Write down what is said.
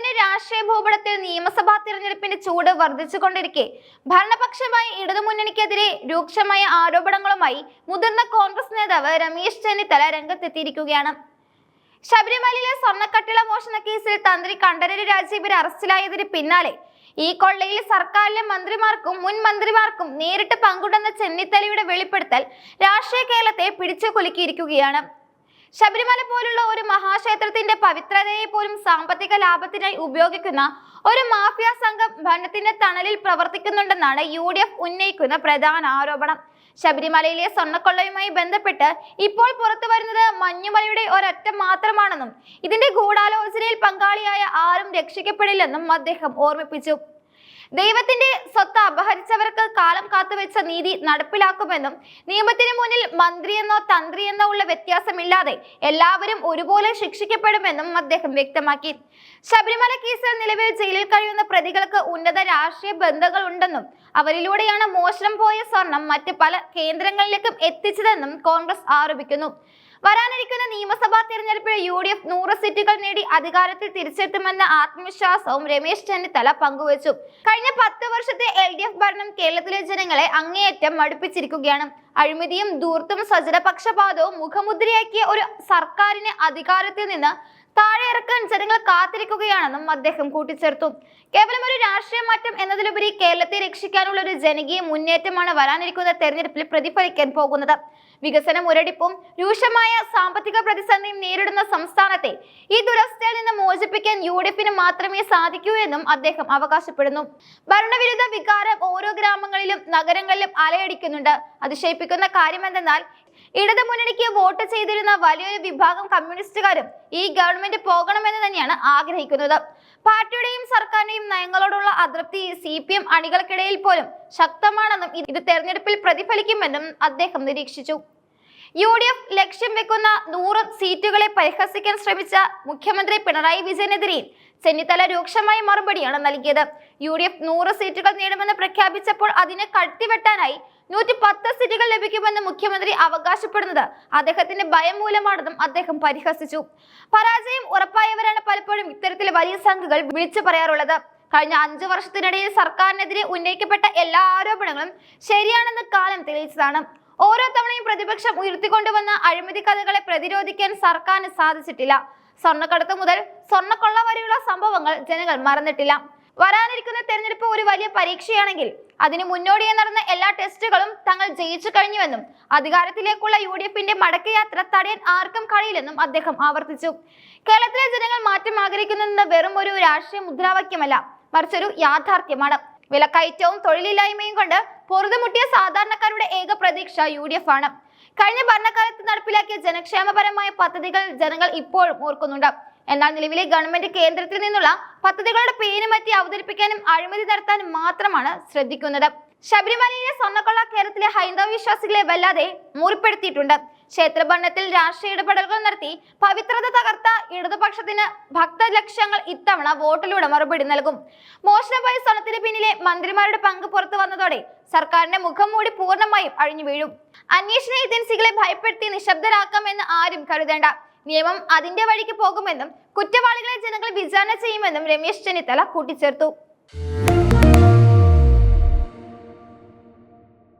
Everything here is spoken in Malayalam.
കേരളത്തിന്റെ രാഷ്ട്രീയ ഭൂപടത്തിൽ നിയമസഭാ തിരഞ്ഞെടുപ്പിന്റെ ചൂട് വർദ്ധിച്ചുകൊണ്ടിരിക്കെ ഭരണപക്ഷമായി ഇടതുമുന്നണിക്കെതിരെ രൂക്ഷമായ ആരോപണങ്ങളുമായി മുതിർന്ന കോൺഗ്രസ് നേതാവ് രമേശ് ചെന്നിത്തല രംഗത്തെത്തിയിരിക്കുകയാണ്. ശബരിമലയിലെ സ്വർണ്ണക്കട്ടിള മോഷണ കേസിൽ തന്ത്രി കണ്ഠരര് രാജീവർ അറസ്റ്റിലായതിന് പിന്നാലെ ഈ കൊള്ളയിൽ സർക്കാരിലെ മന്ത്രിമാർക്കും മുൻ മന്ത്രിമാർക്കും നേരിട്ട് പങ്കുണ്ടെന്ന ചെന്നിത്തലയുടെ വെളിപ്പെടുത്തൽ രാഷ്ട്രീയ കേരളത്തെ പിടിച്ചു കുലുക്കിയിരിക്കുകയാണ്. ശബരിമല പോലുള്ള ഒരു മഹാക്ഷേത്രത്തിന്റെ പവിത്രതയെ പോലും സാമ്പത്തിക ലാഭത്തിനായി ഉപയോഗിക്കുന്ന ഒരു മാഫിയ സംഘം ഭരണത്തിന്റെ തണലിൽ പ്രവർത്തിക്കുന്നുണ്ടെന്നാണ് UDF ഉന്നയിക്കുന്ന പ്രധാന ആരോപണം. ശബരിമലയിലെ സ്വർണ്ണക്കൊള്ളയുമായി ബന്ധപ്പെട്ട് ഇപ്പോൾ പുറത്തു വരുന്നത് മഞ്ഞുമലയുടെ ഒരൊറ്റ മാത്രമാണെന്നും ഇതിന്റെ ഗൂഢാലോചനയിൽ പങ്കാളിയായ ആരും രക്ഷിക്കപ്പെടില്ലെന്നും അദ്ദേഹം ഓർമ്മിപ്പിച്ചു. ദൈവത്തിന്റെ സ്വത്ത് അപഹരിച്ചവർക്ക് കാലം കാത്തുവെച്ച നീതി നടപ്പിലാക്കുമെന്നും നിയമത്തിന് മുന്നിൽ മന്ത്രിയെന്നോ തന്ത്രിയെന്നോ ഉള്ള വ്യത്യാസമില്ലാതെ എല്ലാവരും ഒരുപോലെ ശിക്ഷിക്കപ്പെടുമെന്നും അദ്ദേഹം വ്യക്തമാക്കി. ശബരിമല കേസിൽ നിലവിൽ ജയിലിൽ കഴിയുന്ന പ്രതികൾക്ക് ഉന്നത രാഷ്ട്രീയ ബന്ധങ്ങൾ ഉണ്ടെന്നും അവരിലൂടെയാണ് മോഷണം പോയ സ്വർണം മറ്റ് പല കേന്ദ്രങ്ങളിലേക്കും എത്തിച്ചതെന്നും കോൺഗ്രസ് ആരോപിക്കുന്നു. വരാനിരിക്കുന്ന നിയമസഭാ തെരഞ്ഞെടുപ്പിൽ UDF 100 സീറ്റുകൾ നേടി അധികാരത്തിൽ തിരിച്ചെത്തുമെന്ന ആത്മവിശ്വാസവും രമേശ് ചെന്നിത്തല പങ്കുവച്ചു. കഴിഞ്ഞ 10 വർഷത്തെ LDF ഭരണം കേരളത്തിലെ ജനങ്ങളെ അങ്ങേയറ്റം മടുപ്പിച്ചിരിക്കുകയാണ്. അഴിമതിയും ധൂർത്തും സ്വജനപക്ഷപാതവും മുഖമുദ്രയാക്കിയ ഒരു സർക്കാരിനെ അധികാരത്തിൽ നിന്ന് താഴെ ഇറക്കാൻ ജനങ്ങൾ കാത്തിരിക്കുകയാണെന്നും അദ്ദേഹം കൂട്ടിച്ചേർത്തു. കേവലം ഒരു രാഷ്ട്രീയ മാറ്റം എന്നതിലുപരി കേരളത്തെ രക്ഷിക്കാനുള്ള ഒരു ജനകീയ മുന്നേറ്റമാണ് വരാനിരിക്കുന്ന തെരഞ്ഞെടുപ്പിൽ പ്രതിഫലിക്കാൻ പോകുന്നത്. വികസന മുരടിപ്പും രൂക്ഷമായ സാമ്പത്തിക പ്രതിസന്ധിയും നേരിടുന്ന സംസ്ഥാനത്തെ ഈ ദുരവസ്ഥയിൽ നിന്ന് മോചിപ്പിക്കാൻ UDFന് മാത്രമേ സാധിക്കൂ എന്നും അദ്ദേഹം അവകാശപ്പെടുന്നു. ഭരണവിരുദ്ധ വികാരം ഓരോ ഗ്രാമങ്ങളിലും നഗരങ്ങളിലും അലയടിക്കുന്നുണ്ട്. അതിശയിപ്പിക്കുന്ന കാര്യമെന്തെന്നാൽ ഇടതുമുന്നണിക്ക് വോട്ട് ചെയ്തിരുന്ന വലിയൊരു വിഭാഗം കമ്മ്യൂണിസ്റ്റുകാരും ഈ ഗവൺമെന്റ് പോകണമെന്ന് തന്നെയാണ് ആഗ്രഹിക്കുന്നത്. പാർട്ടിയുടെയും സർക്കാരിന്റെയും നയങ്ങളോടുള്ള അതൃപ്തി CPM അണികൾക്കിടയിൽ പോലും ശക്തമാണെന്നും ഇത് തെരഞ്ഞെടുപ്പിൽ പ്രതിഫലിക്കുമെന്നും അദ്ദേഹം നിരീക്ഷിച്ചു. UDF ലക്ഷ്യം വെക്കുന്ന 100 സീറ്റുകളെ പരിഹസിക്കാൻ ശ്രമിച്ച മുഖ്യമന്ത്രി പിണറായി വിജയനെതിരെ ചെന്നിത്തല രൂക്ഷമായ മറുപടിയാണ് നൽകിയത്. UDF 100 സീറ്റുകൾ നേടുമെന്ന് പ്രഖ്യാപിച്ചപ്പോൾ അതിനെ കടത്തിവെട്ടാനായി 110 സീറ്റുകൾ ലഭിക്കുമെന്ന് മുഖ്യമന്ത്രി അവകാശപ്പെടുന്നത് അദ്ദേഹത്തിന്റെ ഭയം മൂലമാണെന്നും അദ്ദേഹം പരിഹസിച്ചു. പരാജയം ഉറപ്പായവരാണ് പലപ്പോഴും ഇത്തരത്തിൽ വലിയ സംഖ്യകൾ വിളിച്ചു പറയാറുള്ളത്. കഴിഞ്ഞ 5 വർഷത്തിനിടയിൽ സർക്കാരിനെതിരെ ഉന്നയിക്കപ്പെട്ട എല്ലാ ആരോപണങ്ങളും ശരിയാണെന്ന് കാലം തെളിയിച്ചതാണ്. ഓരോ തവണയും പ്രതിപക്ഷം ഉയർത്തിക്കൊണ്ടുവന്ന അഴിമതി കഥകളെ പ്രതിരോധിക്കാൻ സർക്കാരിന് സാധിച്ചിട്ടില്ല. സ്വർണ്ണക്കടത്ത് മുതൽ സ്വർണ്ണക്കൊള്ള വരെയുള്ള സംഭവങ്ങൾ ജനങ്ങൾ മറന്നിട്ടില്ല. വരാനിരിക്കുന്ന തെരഞ്ഞെടുപ്പ് ഒരു വലിയ പരീക്ഷയാണെങ്കിൽ അതിന് മുന്നോടിയായി നടന്ന എല്ലാ ടെസ്റ്റുകളും തങ്ങൾ ജയിച്ചു കഴിഞ്ഞുവെന്നും അധികാരത്തിലേക്കുള്ള UDFന്റെ മടക്കയാത്ര തടയാൻ ആർക്കും കഴിയില്ലെന്നും അദ്ദേഹം ആവർത്തിച്ചു. കേരളത്തിലെ ജനങ്ങൾ മാറ്റം ആഗ്രഹിക്കുന്നത് വെറും ഒരു രാഷ്ട്രീയ മുദ്രാവാക്യമല്ല, മറിച്ചൊരു യാഥാർത്ഥ്യമാണ്. വിലക്കയറ്റവും തൊഴിലില്ലായ്മയും കൊണ്ട് പൊറുതുമുട്ടിയ സാധാരണക്കാരുടെ ഏക പ്രതീക്ഷ UDF ആണ്. കഴിഞ്ഞ ഭരണകാലത്ത് നടപ്പിലാക്കിയ ജനക്ഷേമപരമായ പദ്ധതികൾ ജനങ്ങൾ ഇപ്പോഴും ഓർക്കുന്നുണ്ട്. എന്നാൽ നിലവിലെ ഗവൺമെന്റ് കേന്ദ്രത്തിൽ നിന്നുള്ള പദ്ധതികളുടെ പേര് മാറ്റി അവതരിപ്പിക്കാനും അഴിമതി നടത്താനും മാത്രമാണ് ശ്രദ്ധിക്കുന്നത്. ശബരിമലയിലെ സ്വർണ്ണക്കൊള്ള കേരളത്തിലെ ഹൈന്ദവ വിശ്വാസികളെ വല്ലാതെ മുറിപ്പെടുത്തിയിട്ടുണ്ട്. ക്ഷേത്രഭരണത്തിൽ രാഷ്ട്രീയ ഇടപെടലുകൾ നടത്തി പവിത്രത തകർത്ത ഇടതുപക്ഷത്തിന് ഭക്തലക്ഷങ്ങൾ ഇത്തവണ വോട്ടിലൂടെ മറുപടി നൽകും. മോഷണം പോയ സ്വർണത്തിന് പിന്നിലെ മന്ത്രിമാരുടെ പങ്ക് പുറത്തു വന്നതോടെ സർക്കാരിന്റെ മുഖം മൂടി പൂർണ്ണമായും അഴിഞ്ഞു വീഴും. അന്വേഷണ ഏജൻസികളെ ഭയപ്പെടുത്തി നിശബ്ദരാക്കാമെന്ന് ആരും കരുതേണ്ട. നിയമം അതിന്റെ വഴിക്ക് പോകുമെന്നും കുറ്റവാളികളെ ജനങ്ങൾ വിചാരണ ചെയ്യുമെന്നും രമേശ് ചെന്നിത്തല കൂട്ടിച്ചേർത്തു.